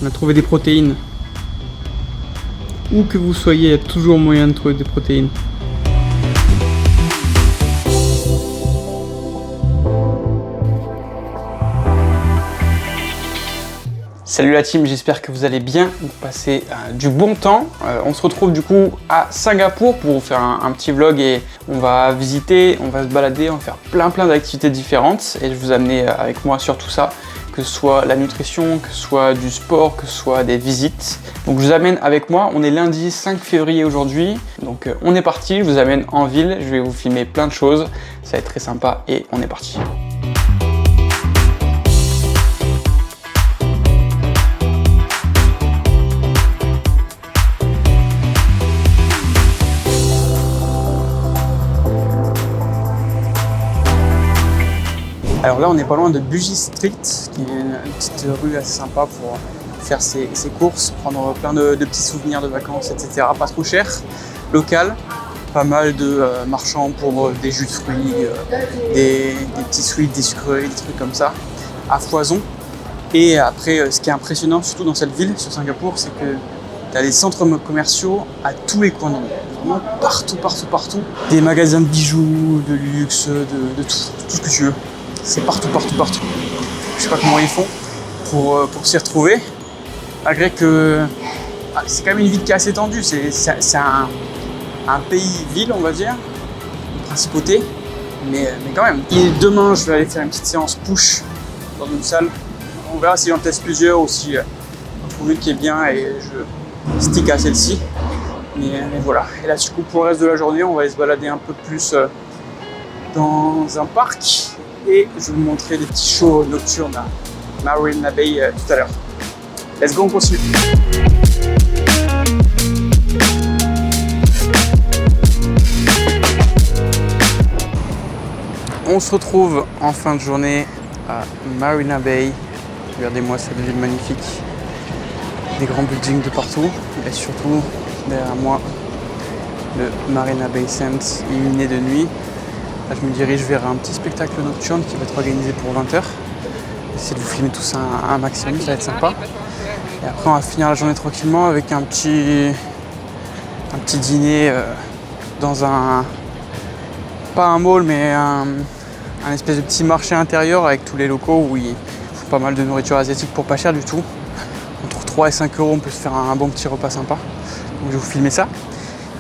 On a trouvé des protéines. Où que vous soyez, il y a toujours moyen de trouver des protéines. Salut la team, j'espère que vous allez bien, vous passez du bon temps. On se retrouve du coup à Singapour pour vous faire un petit vlog et on va visiter, on va se balader, on va faire plein d'activités différentes et je vais vous amener avec moi sur tout ça, que ce soit la nutrition, que ce soit du sport, que ce soit des visites. Donc je vous amène avec moi, on est lundi 5 février aujourd'hui, donc on est parti, je vous amène en ville, je vais vous filmer plein de choses, ça va être très sympa et on est parti. Alors là, on n'est pas loin de Bugis Street, qui est une petite rue assez sympa pour faire ses courses, prendre plein de petits souvenirs de vacances, etc. Pas trop cher, local, pas mal de marchands pour des jus de fruits, des petits sweets, des sucreries, des trucs comme ça, à foison. Et après, ce qui est impressionnant, surtout dans cette ville, sur Singapour, c'est que tu as des centres commerciaux à tous les coins de rue. Vraiment partout. Des magasins de bijoux, de luxe, de tout ce que tu veux. C'est partout. Je sais pas comment ils font pour s'y retrouver, malgré que c'est quand même une ville qui est assez tendue. C'est un pays-ville, on va dire, une principauté, mais quand même. Et demain, je vais aller faire une petite séance push dans une salle. On verra si j'en teste plusieurs ou si on trouve une qui est bien et je stick à celle-ci. Mais voilà. Et là, du coup, pour le reste de la journée, on va aller se balader un peu plus dans un parc. Et je vais vous montrer des petits shows nocturnes à Marina Bay tout à l'heure. Let's go, on continue. On se retrouve en fin de journée à Marina Bay. Regardez-moi cette ville magnifique. Des grands buildings de partout. Et surtout, derrière moi, le Marina Bay Sands illuminé de nuit. Là, je me dirige vers un petit spectacle nocturne qui va être organisé pour 20h. Essayer de vous filmer tout ça un maximum, ça va être sympa. Et après, on va finir la journée tranquillement avec un petit dîner dans pas un mall, mais un espèce de petit marché intérieur avec tous les locaux où il faut pas mal de nourriture asiatique pour pas cher du tout. Entre 3 et 5 €, on peut se faire un bon petit repas sympa. Donc, je vais vous filmer ça.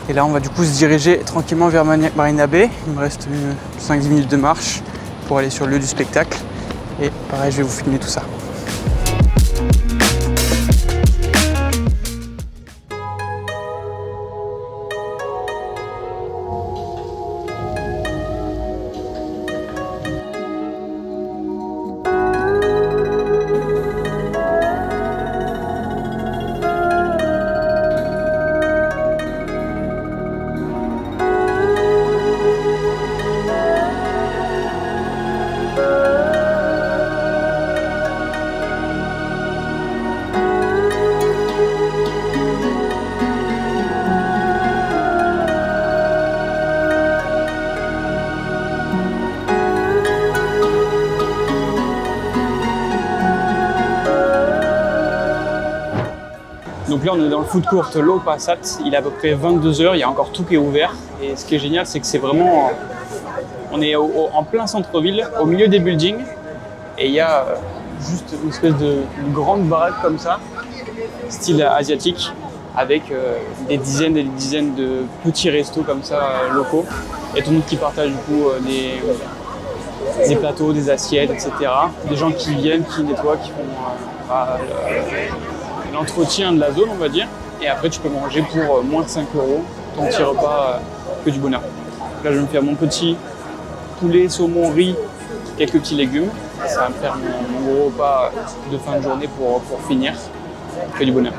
Et là, on va du coup se diriger tranquillement vers Marina Bay. Il me reste 5-10 minutes de marche pour aller sur le lieu du spectacle. Et pareil, je vais vous filmer tout ça. Donc là, on est dans le food court Lau Pa Sat. Il est à peu près 22h, il y a encore tout qui est ouvert. Et ce qui est génial, c'est que c'est vraiment... On est en plein centre-ville, au milieu des buildings. Et il y a juste une espèce de grande baraque comme ça, style asiatique, avec des dizaines et des dizaines de petits restos comme ça, locaux. Et tout le monde qui partage du coup des plateaux, des assiettes, etc. Des gens qui viennent, qui nettoient, qui font l'entretien de la zone, on va dire. Et après, tu peux manger pour moins de 5 € ton petit repas, que du bonheur. Là, je vais me faire mon petit poulet, saumon, riz, quelques petits légumes. Ça va me faire mon gros repas de fin de journée pour finir. Que du bonheur.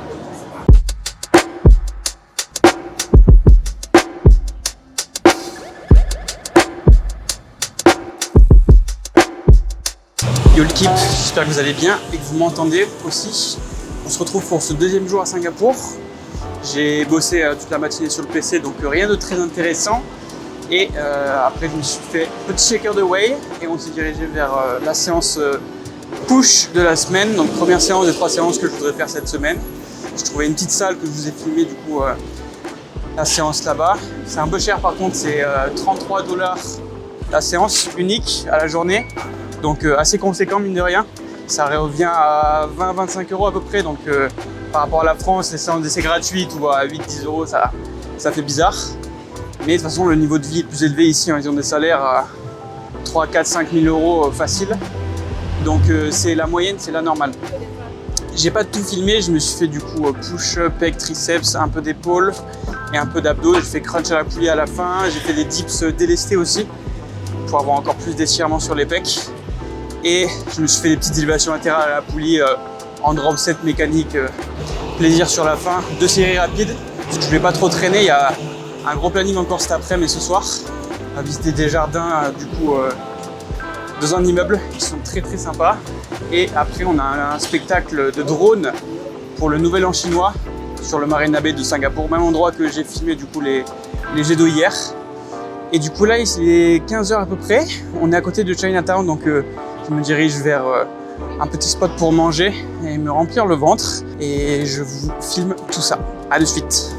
Yo l'équipe, j'espère que vous allez bien et que vous m'entendez aussi. On se retrouve pour ce deuxième jour à Singapour. J'ai bossé toute la matinée sur le PC, donc rien de très intéressant. Et après, je me suis fait un petit shaker de whey et on s'est dirigé vers la séance push de la semaine, donc première séance des 3 séances que je voudrais faire cette semaine. J'ai trouvé une petite salle que je vous ai filmé du coup la séance là-bas. C'est un peu cher par contre, c'est 33 $ la séance unique à la journée, donc assez conséquent mine de rien. Ça revient à 20-25 € à peu près, donc par rapport à la France, les séances d'essai gratuites ou à 8-10 €, ça fait bizarre. Mais de toute façon, le niveau de vie est plus élevé ici, ils ont des salaires à 3, 4, 5 000 € facile. Donc c'est la moyenne, c'est la normale. J'ai pas tout filmé, je me suis fait du coup push, pec, triceps, un peu d'épaule et un peu d'abdos. J'ai fait crunch à la poulie à la fin, j'ai fait des dips délestés aussi pour avoir encore plus d'étirements sur les pecs. Et je me suis fait des petites élévations latérales à la poulie en drop set mécanique, plaisir sur la fin. 2 séries rapides, parce que je vais pas trop traîner, il y a un gros planning encore cet après-midi et ce soir. On va visiter des jardins du coup dans un immeuble qui sont très très sympas. Et après on a un spectacle de drone pour le Nouvel An chinois sur le Marina Bay de Singapour, même endroit que j'ai filmé du coup les jets d'eau hier. Et du coup là il est 15 h à peu près, on est à côté de Chinatown, donc je me dirige vers un petit spot pour manger et me remplir le ventre, et je vous filme tout ça. À de suite.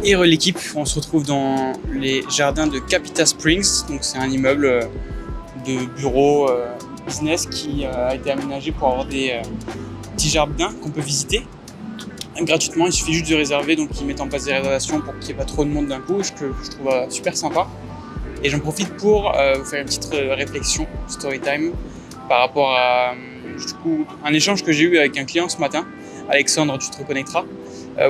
Et l'équipe, on se retrouve dans les jardins de Capita Springs, donc c'est un immeuble de bureau business qui a été aménagé pour avoir des petits jardins qu'on peut visiter gratuitement. Il suffit juste de réserver, donc ils mettent en place des réservations pour qu'il n'y ait pas trop de monde d'un coup, ce que je trouve super sympa. Et j'en profite pour vous faire une petite réflexion, story time, par rapport à du coup, un échange que j'ai eu avec un client ce matin. Alexandre, tu te reconnecteras,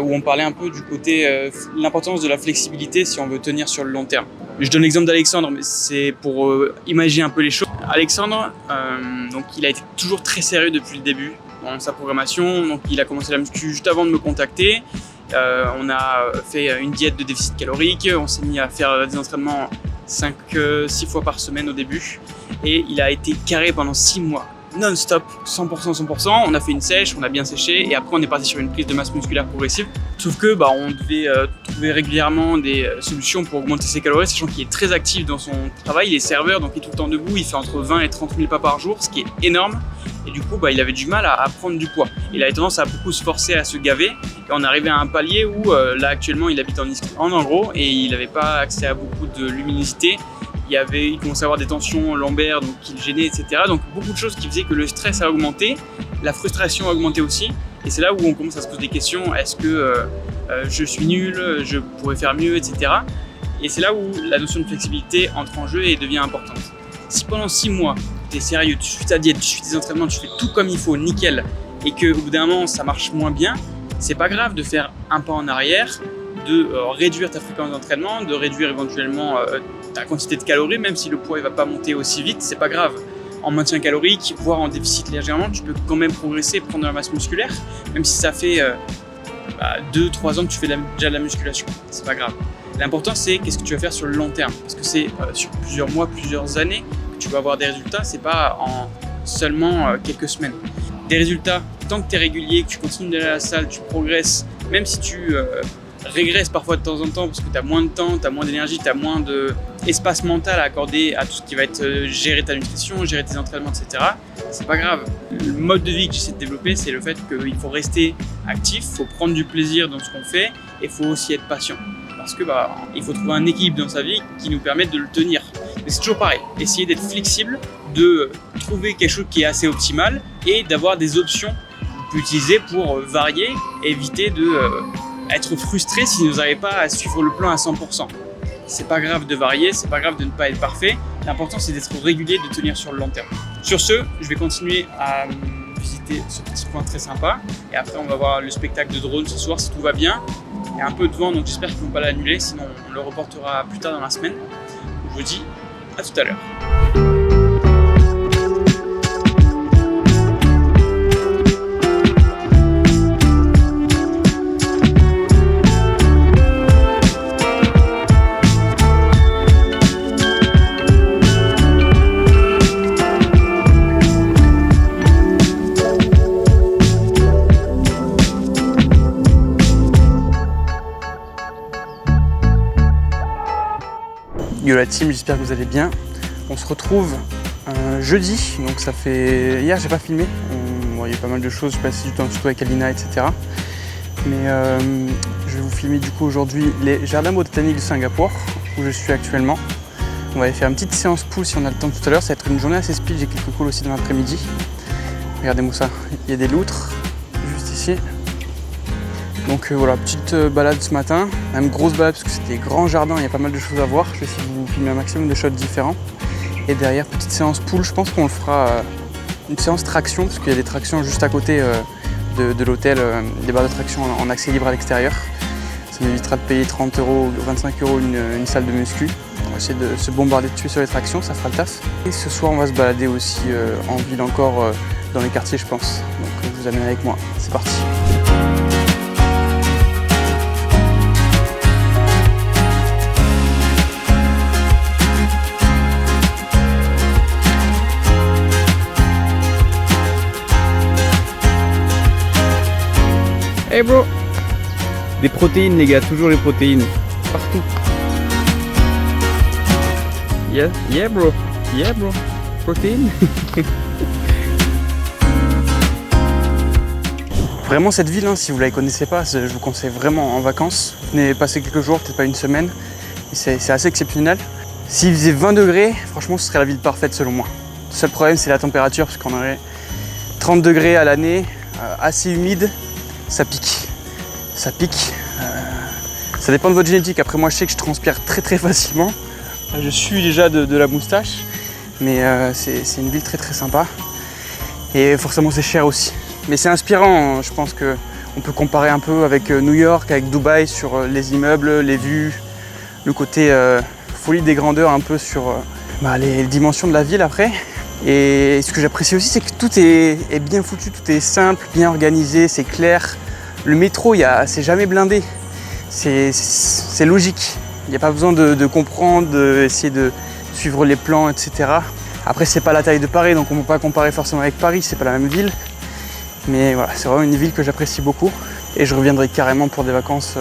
où on parlait un peu du côté l'importance de la flexibilité si on veut tenir sur le long terme. Je donne l'exemple d'Alexandre, mais c'est pour imaginer un peu les choses. Alexandre, donc il a été toujours très sérieux depuis le début dans sa programmation. Donc il a commencé la muscu juste avant de me contacter. On a fait une diète de déficit calorique. On s'est mis à faire des entraînements 5-6 fois par semaine au début. Et il a été carré pendant 6 mois. Non-stop, 100%. On a fait une sèche, on a bien séché et après on est parti sur une prise de masse musculaire progressive. Sauf que on devait trouver régulièrement des solutions pour augmenter ses calories, sachant qu'il est très actif dans son travail, il est serveur, donc il est tout le temps debout, il fait entre 20 et 30 000 pas par jour, ce qui est énorme. Et du coup, il avait du mal à prendre du poids. Il avait tendance à beaucoup se forcer à se gaver. Et on arrivait à un palier où là actuellement il habite en gros et il n'avait pas accès à beaucoup de luminosité. Il commençait à avoir des tensions lombaires, donc qui le gênaient, etc. Donc beaucoup de choses qui faisaient que le stress a augmenté, la frustration a augmenté aussi. Et c'est là où on commence à se poser des questions. Est-ce que je suis nul, je pourrais faire mieux, etc. Et c'est là où la notion de flexibilité entre en jeu et devient importante. Si pendant 6 mois, tu es sérieux, tu suis ta diète, tu suis tes entraînements, tu fais tout comme il faut, nickel, et qu'au bout d'un moment ça marche moins bien, c'est pas grave de faire un pas en arrière, de réduire ta fréquence d'entraînement, de réduire éventuellement ta quantité de calories, même si le poids ne va pas monter aussi vite, c'est pas grave. En maintien calorique, voire en déficit légèrement, tu peux quand même progresser, prendre de la masse musculaire, même si ça fait 2-3 ans que tu fais déjà de la musculation, c'est pas grave. L'important c'est qu'est-ce que tu vas faire sur le long terme, parce que c'est sur plusieurs mois, plusieurs années que tu vas avoir des résultats, c'est pas en seulement quelques semaines. Des résultats, tant que tu es régulier, que tu continues d'aller à la salle, tu progresses, même si tu régresses parfois de temps en temps parce que tu as moins de temps, tu as moins d'énergie, tu as moins d'espace mental à accorder à tout ce qui va être gérer ta nutrition, gérer tes entraînements, etc. C'est pas grave. Le mode de vie que j'essaie de développer, c'est le fait qu'il faut rester actif, il faut prendre du plaisir dans ce qu'on fait et il faut aussi être patient. Parce que il faut trouver un équilibre dans sa vie qui nous permette de le tenir. Mais c'est toujours pareil, essayer d'être flexible, de trouver quelque chose qui est assez optimal et d'avoir des options que vous pouvez utiliser pour varier et éviter de être frustré si vous n'arrivez pas à suivre le plan à 100%. C'est pas grave de varier, c'est pas grave de ne pas être parfait. L'important c'est d'être régulier, de tenir sur le long terme. Sur ce, je vais continuer à visiter ce petit coin très sympa. Et après on va voir le spectacle de drone ce soir si tout va bien. Il y a un peu de vent donc j'espère qu'ils ne vont pas l'annuler, sinon on le reportera plus tard dans la semaine. Je vous dis à tout à l'heure. Yo la team, j'espère que vous allez bien. On se retrouve jeudi, donc ça fait... Hier j'ai pas filmé, il y a eu pas mal de choses, je passais du temps surtout avec Alina, etc. Mais je vais vous filmer du coup aujourd'hui les jardins botaniques de Singapour, où je suis actuellement. On va aller faire une petite séance pool si on a le temps tout à l'heure, ça va être une journée assez speed, j'ai quelques calls aussi dans l'après-midi. Regardez-moi ça, il y a des loutres juste ici. Donc voilà, petite balade ce matin, même grosse balade parce que c'est des grands jardins, il y a pas mal de choses à voir. Je vais essayer de vous filmer un maximum de shots différents. Et derrière, petite séance pool, je pense qu'on le fera une séance traction parce qu'il y a des tractions juste à côté de l'hôtel, des barres de traction en accès libre à l'extérieur. Ça m'évitera de payer 30 € ou 25 € une salle de muscu. On va essayer de se bombarder dessus sur les tractions, ça fera le taf. Et ce soir, on va se balader aussi en ville encore dans les quartiers, je pense. Donc je vous amène avec moi, c'est parti. Hey bro! Des protéines les gars, toujours les protéines. Partout. Yeah bro. Yeah bro. Protéines. Vraiment cette ville, hein, si vous ne la connaissez pas, je vous conseille vraiment en vacances. Venez passer quelques jours, peut-être pas une semaine. C'est assez exceptionnel. S'il faisait 20 degrés, franchement ce serait la ville parfaite selon moi. Le seul problème c'est la température, parce qu'on aurait 30 degrés à l'année, assez humide. Ça pique, ça pique. Ça dépend de votre génétique. Après moi je sais que je transpire très facilement. Je suis déjà de la moustache, mais c'est une ville très sympa. Et forcément c'est cher aussi. Mais c'est inspirant, je pense qu'on peut comparer un peu avec New York, avec Dubaï sur les immeubles, les vues, le côté folie des grandeurs un peu sur les dimensions de la ville après. Et ce que j'apprécie aussi, c'est que tout est bien foutu, tout est simple, bien organisé, c'est clair. Le métro, c'est jamais blindé, c'est logique. Il n'y a pas besoin de comprendre, d'essayer de suivre les plans, etc. Après, c'est pas la taille de Paris, donc on ne peut pas comparer forcément avec Paris, c'est pas la même ville. Mais voilà, c'est vraiment une ville que j'apprécie beaucoup. Et je reviendrai carrément pour des vacances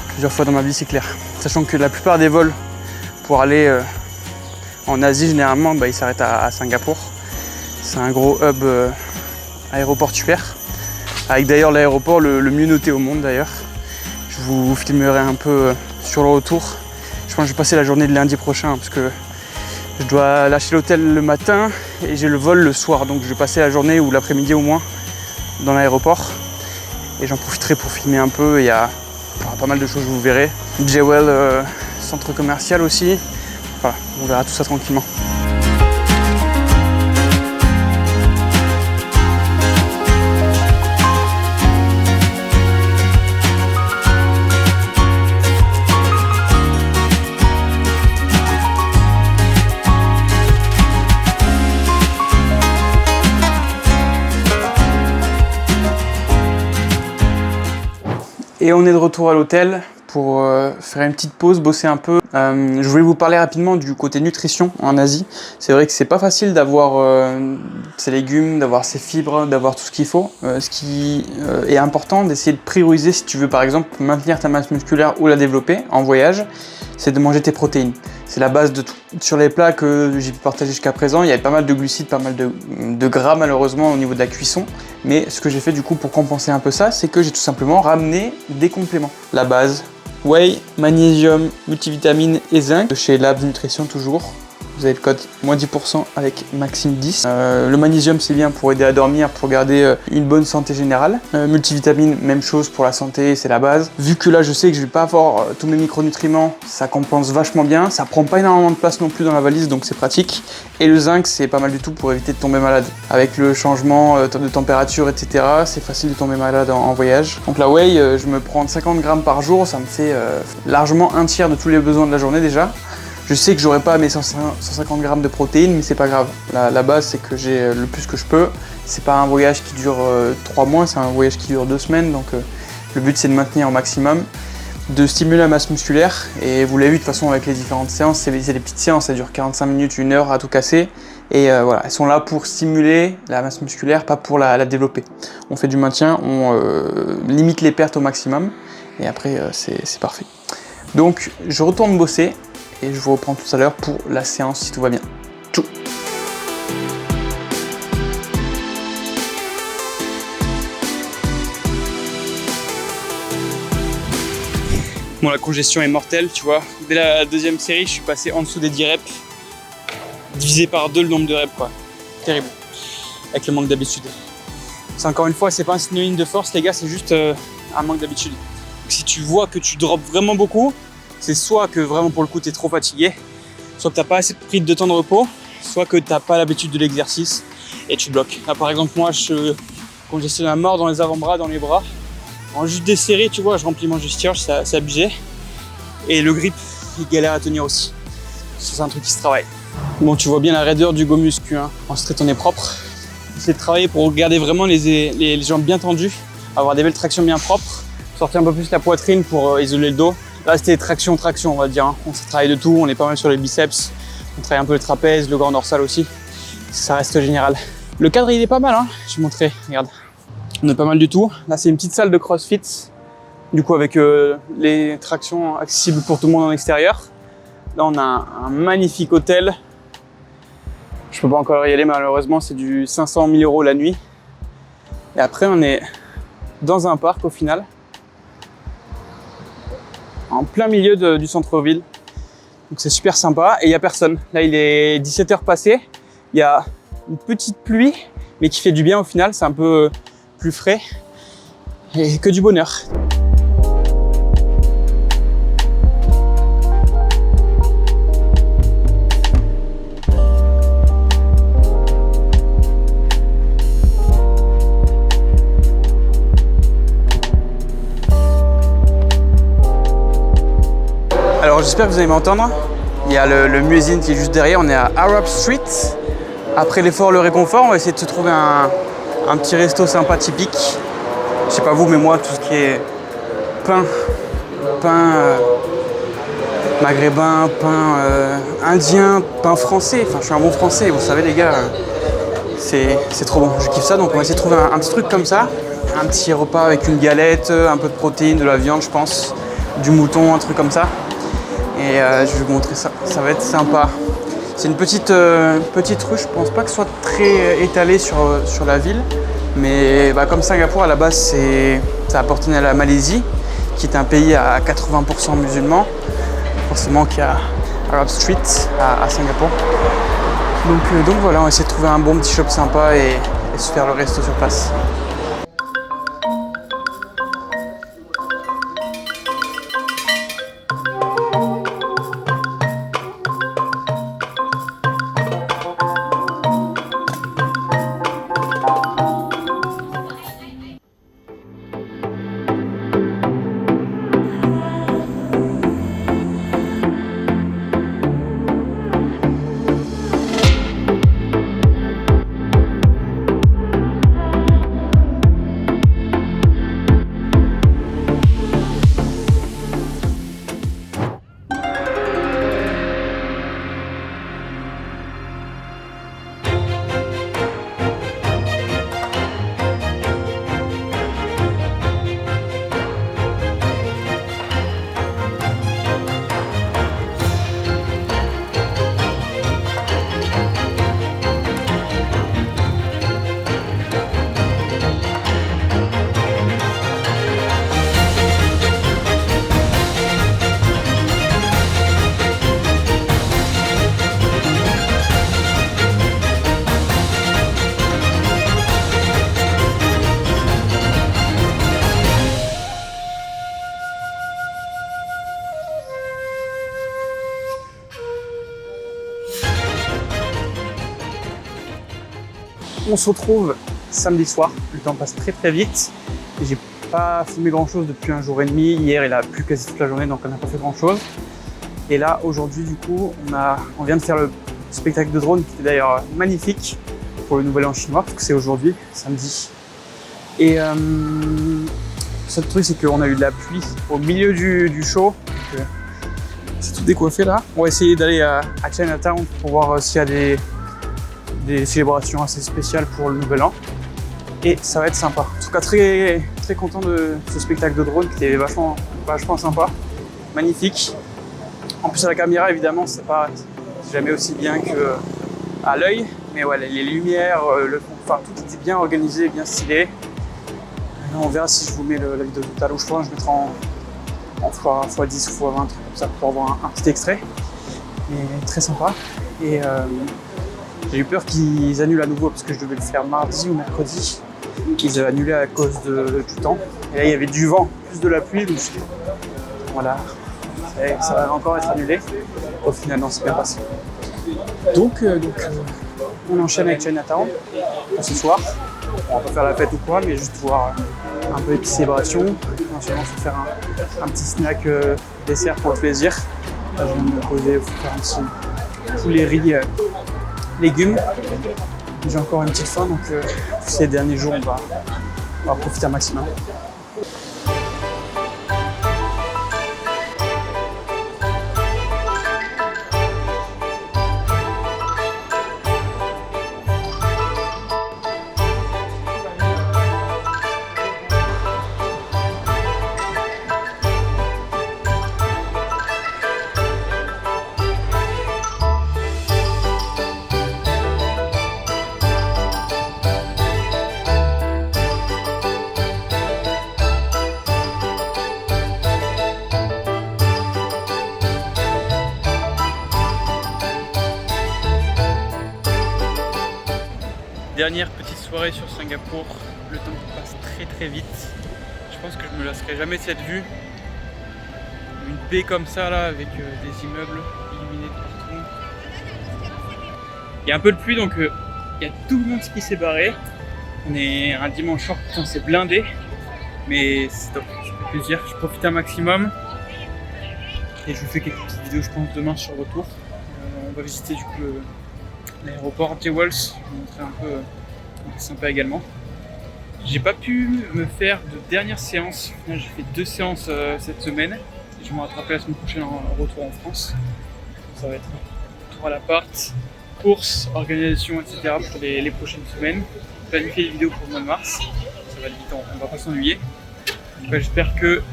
plusieurs fois dans ma vie, c'est clair. Sachant que la plupart des vols pour aller en Asie, généralement, ils s'arrêtent à Singapour. C'est un gros hub aéroportuaire, avec d'ailleurs l'aéroport le mieux noté au monde d'ailleurs. Je vous filmerai un peu sur le retour. Je pense que je vais passer la journée de lundi prochain, parce que je dois lâcher l'hôtel le matin et j'ai le vol le soir. Donc je vais passer la journée ou l'après-midi au moins dans l'aéroport. Et j'en profiterai pour filmer un peu. Il y aura pas mal de choses, vous verrez. Jewel, centre commercial aussi. Voilà, on verra tout ça tranquillement. Et on est de retour à l'hôtel pour faire une petite pause, bosser un peu. Je voulais vous parler rapidement du côté nutrition en Asie. C'est vrai que c'est pas facile d'avoir ces légumes, d'avoir ces fibres, d'avoir tout ce qu'il faut. Ce qui est important, d'essayer de prioriser si tu veux par exemple maintenir ta masse musculaire ou la développer en voyage, c'est de manger tes protéines. C'est la base de tout. Sur les plats que j'ai pu partager jusqu'à présent, il y avait pas mal de glucides, pas mal de gras malheureusement au niveau de la cuisson. Mais ce que j'ai fait du coup pour compenser un peu ça, c'est que j'ai tout simplement ramené des compléments. La base, whey, magnésium, multivitamine et zinc, de chez Labs Nutrition toujours. Vous avez le code moins 10% avec Maxime10. Le magnésium c'est bien pour aider à dormir, pour garder une bonne santé générale. Multivitamine, même chose pour la santé, c'est la base. Vu que là je sais que je vais pas avoir tous mes micronutriments, ça compense vachement bien. Ça prend pas énormément de place non plus dans la valise, donc c'est pratique. Et le zinc c'est pas mal du tout pour éviter de tomber malade. Avec le changement de température, etc., c'est facile de tomber malade en voyage. Donc la whey, je me prends 50 grammes par jour, ça me fait largement un tiers de tous les besoins de la journée déjà. Je sais que j'aurai pas mes 150 grammes de protéines, mais c'est pas grave. La base, c'est que j'ai le plus que je peux. C'est pas un voyage qui dure 3 mois, c'est un voyage qui dure 2 semaines. Donc le but, c'est de maintenir au maximum, de stimuler la masse musculaire. Et vous l'avez vu de toute façon avec les différentes séances, c'est des petites séances, ça dure 45 minutes, 1 heure à tout casser. Et voilà, elles sont là pour stimuler la masse musculaire, pas pour la développer. On fait du maintien, on limite les pertes au maximum. Et après, c'est parfait. Donc je retourne bosser. et je vous reprends tout à l'heure pour la séance si tout va bien. Tchou. Bon, la congestion est mortelle, tu vois. Dès la deuxième série, je suis passé en dessous des 10 reps, divisé par 2 le nombre de reps, quoi. Terrible, avec le manque d'habitude. C'est encore une fois, c'est pas un synonyme de force, les gars, c'est juste un manque d'habitude. Si tu vois que tu drops vraiment beaucoup, c'est soit que vraiment pour le coup, tu es trop fatigué, soit que tu n'as pas assez pris de temps de repos, soit que tu n'as pas l'habitude de l'exercice et tu bloques. Là, par exemple, moi, je congestionne à mort dans les avant-bras, dans les bras. En juste des séries, tu vois, je remplis mon justige, c'est abusé. Et le grip, il galère à tenir aussi. C'est un truc qui se travaille. Bon, tu vois bien la raideur du go muscu, hein. En straight, on est propre. J'essaie de travailler pour garder vraiment les jambes bien tendues, avoir des belles tractions bien propres, sortir un peu plus la poitrine pour isoler le dos. Là, c'était traction, on va dire, hein. On s'est travaillé de tout, on est pas mal sur les biceps, on travaille un peu le trapèze, le grand dorsal aussi. Ça reste général. Le cadre, il est pas mal, hein. Je vais montrer, regarde. On est pas mal du tout. Là, c'est une petite salle de CrossFit, du coup avec les tractions accessibles pour tout le monde en extérieur. Là, on a un magnifique hôtel. Je peux pas encore y aller, malheureusement, c'est du 500 000 € la nuit. Et après, on est dans un parc au final, en plein milieu du centre-ville. Donc c'est super sympa et il n'y a personne. Là, il est 17 h passées. Il y a une petite pluie, mais qui fait du bien au final. C'est un peu plus frais et que du bonheur. Alors j'espère que vous allez m'entendre. Il y a le muezzin qui est juste derrière. On est à Arab Street. Après l'effort, le réconfort, on va essayer de se trouver un petit resto sympa typique. Je sais pas vous, mais moi, tout ce qui est pain maghrébin, pain indien, pain français. Enfin, je suis un bon français, vous savez les gars, c'est trop bon. Je kiffe ça, donc on va essayer de trouver un petit truc comme ça. Un petit repas avec une galette, un peu de protéines, de la viande, je pense, du mouton, un truc comme ça. Et je vais vous montrer ça, ça va être sympa. C'est une petite rue, je pense pas que ce soit très étalé sur la ville, mais comme Singapour à la base ça appartenait à la Malaisie, qui est un pays à 80% musulmans, forcément qui a Arab Street à Singapour. Donc voilà, on va essayer de trouver un bon petit shop sympa et se faire le resto sur place. On se retrouve samedi soir, le temps passe très très vite. J'ai pas filmé grand chose depuis un jour et demi. Hier il a plu quasi toute la journée, donc on n'a pas fait grand chose. Et là aujourd'hui du coup on vient de faire le spectacle de drone qui était d'ailleurs magnifique pour le nouvel an chinois, parce que c'est aujourd'hui, samedi. Et le seul truc c'est qu'on a eu de la pluie au milieu du show. C'est tout décoiffé là. On va essayer d'aller à Chinatown pour voir s'il y a des célébrations assez spéciales pour le nouvel an. Et ça va être sympa. En tout cas, très, très content de ce spectacle de drone qui était vachement sympa. Magnifique. En plus à la caméra évidemment c'est jamais aussi bien que à l'œil, mais voilà, les lumières, enfin tout était bien organisé, bien stylé. On verra si je vous mets la vidéo tout à l'heure, je crois que je mettrai en x10 ou x20 comme ça pour avoir un petit extrait. Mais très sympa. Et j'ai eu peur qu'ils annulent à nouveau parce que je devais le faire mardi ou mercredi. Ils avaient annulé à cause du temps. Et là il y avait du vent, plus de la pluie, donc voilà, ça va encore être annulé. Au final non, c'est bien passé. Donc on enchaîne avec Chinatown pour ce soir. On va pas faire la fête ou quoi, mais juste voir un peu les petites célébrations. Ensuite, on va faire un petit snack dessert pour le plaisir. Là, je vais me poser pour faire un petit poulet riz légumes. J'ai encore une petite faim, donc ces derniers jours, on va profiter un maximum. Dernière petite soirée sur Singapour, le temps passe très vite. Je pense que je me lasserai jamais de cette vue. Une baie comme ça là avec des immeubles illuminés de partout. Il y a un peu de pluie donc il y a tout le monde qui s'est barré. On est un dimanche soir, putain c'est blindé. Mais c'est top, ça fait plaisir, je profite un maximum. Et je vous fais quelques petites vidéos je pense demain sur le retour. On va visiter du coup l'aéroport Jewels, je vais vous montrer un peu sympa également. J'ai pas pu me faire de dernière séance, j'ai fait 2 séances cette semaine et je vais me rattraper la semaine prochaine en retour en France. Ça va être retour à l'appart, courses, organisation, etc. pour les prochaines semaines. Planifier des vidéos pour le mois de mars, ça va aller vite, on va pas s'ennuyer. J'espère que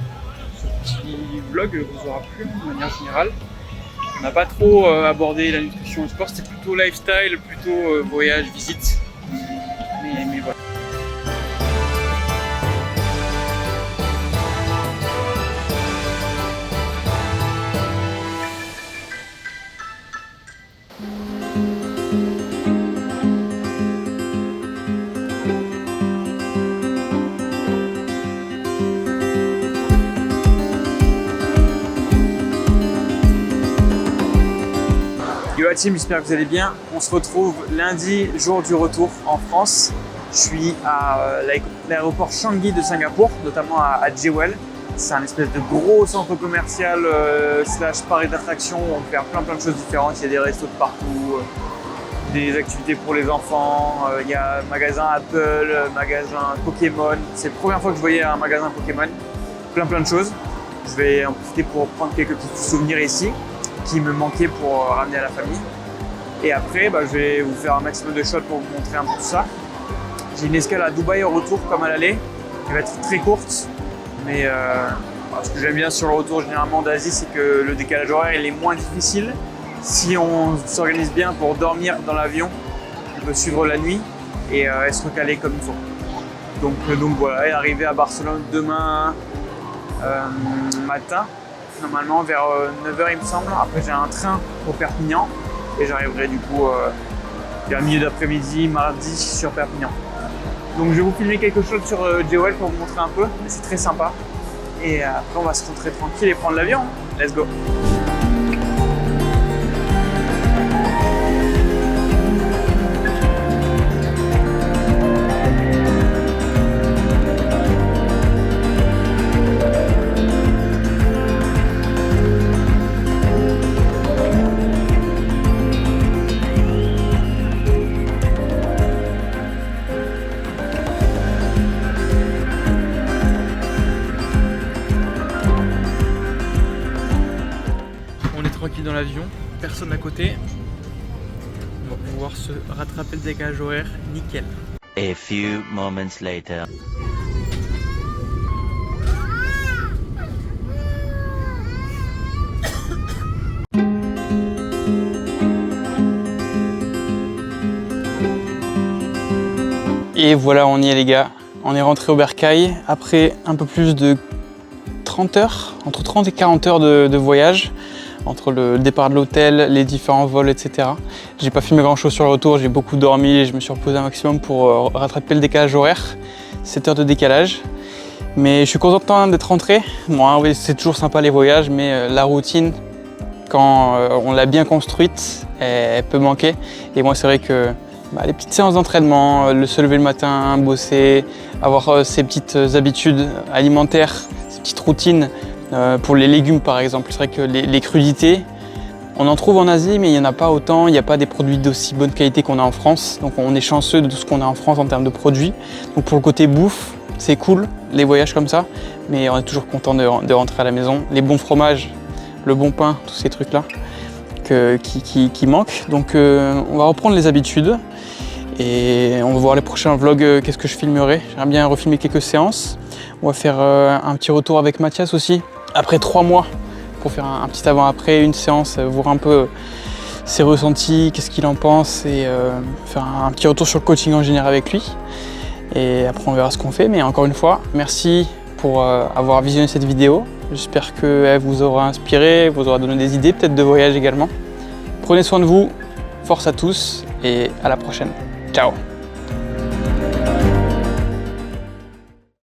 ce petit vlog vous aura plu de manière générale. On n'a pas trop abordé la nutrition et le sport, c'était plutôt lifestyle, plutôt voyage, visite. Mais voilà. Yo la team, j'espère que vous allez bien. On se retrouve lundi, jour du retour en France. Je suis à l'aéroport Changi de Singapour, notamment à Jewel. C'est un espèce de gros centre commercial slash parc d'attractions où on peut faire plein de choses différentes. Il y a des restos de partout, des activités pour les enfants. Il y a un magasin Apple, magasin Pokémon. C'est la première fois que je voyais un magasin Pokémon. Plein de choses. Je vais en profiter pour prendre quelques petits souvenirs ici qui me manquaient pour ramener à la famille. Et après, je vais vous faire un maximum de shots pour vous montrer un peu tout ça. J'ai une escale à Dubaï au retour comme à l'aller. Elle va être très courte, mais ce que j'aime bien sur le retour généralement d'Asie, c'est que le décalage horaire il est moins difficile. Si on s'organise bien pour dormir dans l'avion, on peut suivre la nuit et se recaler comme il faut. Donc voilà, et arriver à Barcelone demain matin, normalement vers 9 h il me semble. Après j'ai un train pour Perpignan et j'arriverai du coup vers milieu d'après-midi, mardi sur Perpignan. Donc je vais vous filmer quelque chose sur Jewel pour vous montrer un peu, mais c'est très sympa. Et après on va se rentrer tranquille et prendre l'avion. Let's go! Tranquille dans l'avion, personne à côté. On va pouvoir se rattraper le décalage horaire, nickel. A few moments later. Et voilà, on y est les gars. On est rentré au Bercail après un peu plus de 30 heures, entre 30 et 40 heures de voyage, entre le départ de l'hôtel, les différents vols, etc. J'ai pas filmé grand chose sur le retour, j'ai beaucoup dormi et je me suis reposé un maximum pour rattraper le décalage horaire, 7 heures de décalage. Mais je suis content d'être rentré. Bon, oui, c'est toujours sympa les voyages, mais la routine, quand on l'a bien construite, elle peut manquer. Et moi, c'est vrai que les petites séances d'entraînement, se lever le matin, bosser, avoir ces petites habitudes alimentaires, ces petites routines, pour les légumes par exemple. C'est vrai que les crudités, on en trouve en Asie, mais il n'y en a pas autant. Il n'y a pas des produits d'aussi bonne qualité qu'on a en France. Donc on est chanceux de tout ce qu'on a en France en termes de produits. Donc pour le côté bouffe, c'est cool, les voyages comme ça, mais on est toujours content de rentrer à la maison. Les bons fromages, le bon pain, tous ces trucs-là qui manquent. Donc on va reprendre les habitudes et on va voir les prochains vlogs, qu'est-ce que je filmerai. J'aimerais bien refilmer quelques séances. On va faire un petit retour avec Mathias aussi, après 3 mois, pour faire un petit avant-après, une séance, voir un peu ses ressentis, qu'est-ce qu'il en pense, et faire un petit retour sur le coaching en général avec lui. Et après on verra ce qu'on fait, mais encore une fois, merci pour avoir visionné cette vidéo. J'espère qu'elle vous aura inspiré, vous aura donné des idées, peut-être de voyage également. Prenez soin de vous, force à tous et à la prochaine. Ciao!